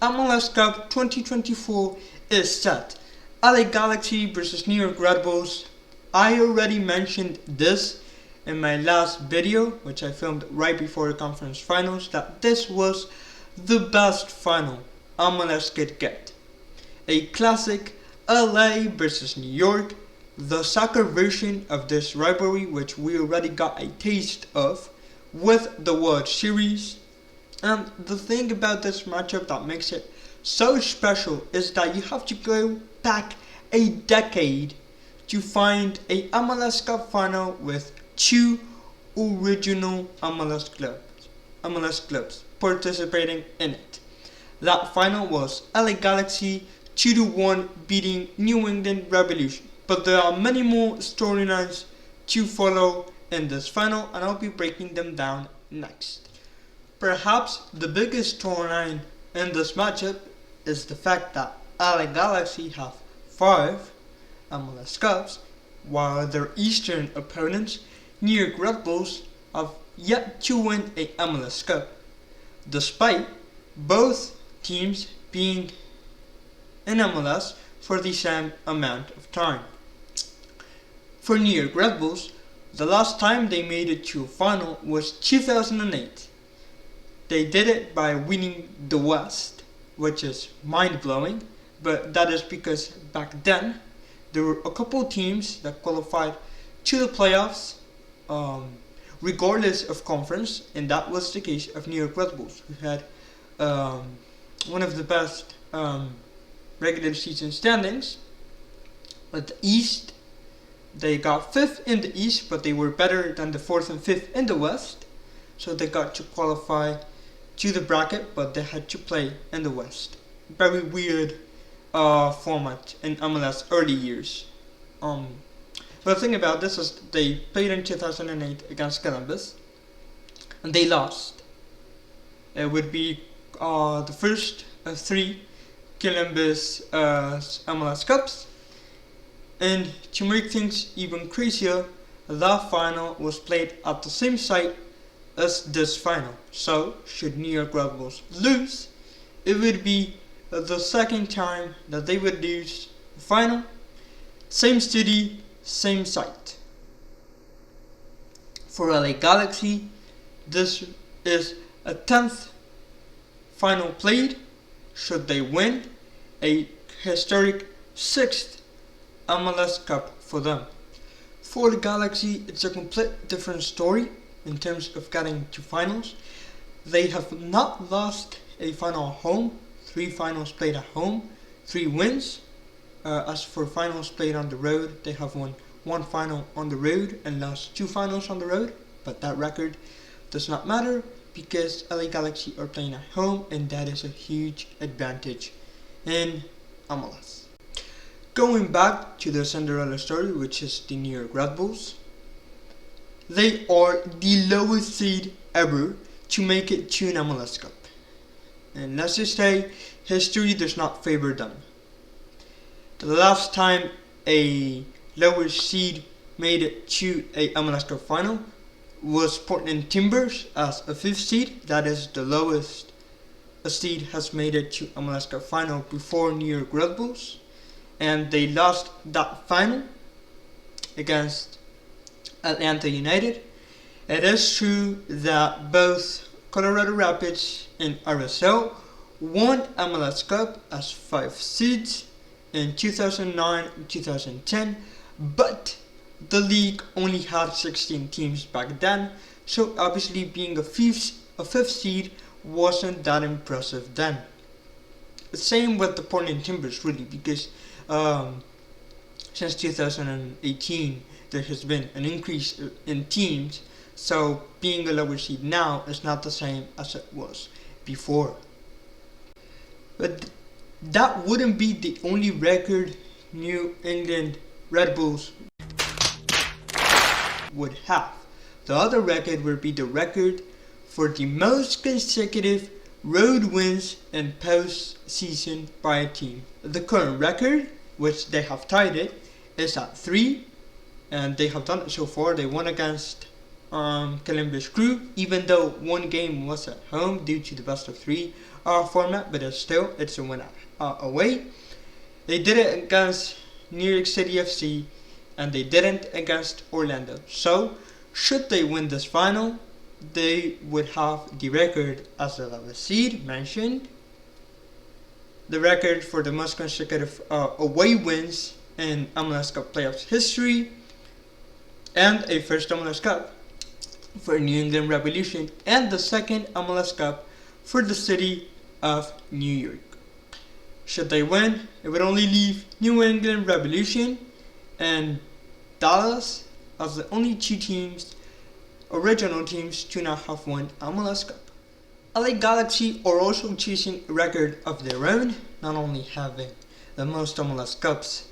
MLS Cup 2024 is set. LA Galaxy versus New York Red Bulls. I already mentioned this in my last video, which I filmed right before the conference finals, that this was the best final MLS could get. A classic LA versus New York, the soccer version of this rivalry, which we already got a taste of with the World Series. And the thing about this matchup that makes it so special is that you have to go back a decade to find a MLS Cup final with two original MLS clubs participating in it. That final was LA Galaxy 2-1 beating New England Revolution. But there are many more storylines to follow in this final, and I'll be breaking them down next. Perhaps the biggest storyline in this matchup is the fact that LA Galaxy have 5 MLS Cups, while their Eastern opponents, New York Red Bulls, have yet to win a MLS Cup, despite both teams being in MLS for the same amount of time. For New York Red Bulls, the last time they made it to a final was 2008. They did it by winning the West, which is mind-blowing, but that is because back then there were a couple teams that qualified to the playoffs regardless of conference, and that was the case of New York Red Bulls, who had one of the best regular season standings. But the East, they got 5th in the East, but they were better than the 4th and 5th in the West, so they got to qualify to the bracket, but they had to play in the West. Very weird format in MLS early years. But the thing about this is they played in 2008 against Columbus, and they lost. It would be the first of 3 Columbus MLS Cups. And to make things even crazier, that final was played at the same site as this final. So, should New York Red Bulls lose, it would be the second time that they would lose the final. Same city, same site. For LA Galaxy, this is a 10th final played. Should they win, a historic 6th MLS Cup for them. For the Galaxy, it's a complete different story in terms of getting to finals. They have not lost a final at home, 3 finals played at home, 3 wins. As for finals played on the road, they have won 1 final on the road and lost 2 finals on the road, but that record does not matter because LA Galaxy are playing at home, and that is a huge advantage in MLS. Going back to the Cinderella story, which is the New York Red Bulls, they are the lowest seed ever to make it to an MLS Cup. And let's just say history does not favor them. The last time a lower seed made it to a MLS Cup final was Portland Timbers as a 5th seed. That is the lowest a seed has made it to MLS Cup final before New York Red Bulls. And they lost that final against Atlanta United. It is true that both Colorado Rapids and RSL won MLS Cup as 5 seeds in 2009 and 2010, but the league only had 16 teams back then, so obviously being a 5th seed wasn't that impressive then. Same with the Portland Timbers, really, because since 2018 there has been an increase in teams, so being a lower seed now is not the same as it was before. But that wouldn't be the only record New England Red Bulls would have. The other record would be the record for the most consecutive road wins in postseason by a team. The current record, which they have tied it, is at 3, and they have done it so far. They won against Columbus Crew, even though one game was at home due to the best of three format, but it's a win away. They did it against New York City FC, and they didn't against Orlando. So, should they win this final, they would have the record as the 11th seed mentioned, the record for the most consecutive away wins in MLS Cup playoffs history, and a first MLS Cup for New England Revolution, and the second MLS Cup for the city of New York. Should they win, it would only leave New England Revolution and Dallas as the only two teams, original teams, to not have won MLS Cup. LA Galaxy are also chasing a record of their own, not only having the most MLS Cups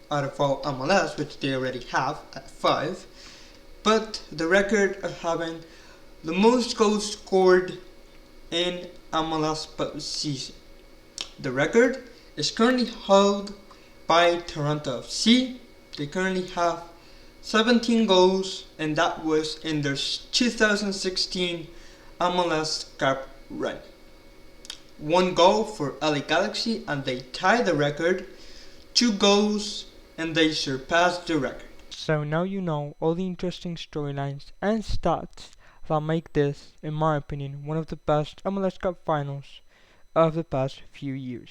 out of all MLS, which they already have at 5, but the record of having the most goals scored in MLS postseason. The record is currently held by Toronto FC. They currently have 17 goals, and that was in their 2016 MLS Cup run. 1 goal for LA Galaxy, and they tie the record. 2 goals, and they surpass the record. So now you know all the interesting storylines and stats that make this, in my opinion, one of the best MLS Cup finals of the past few years.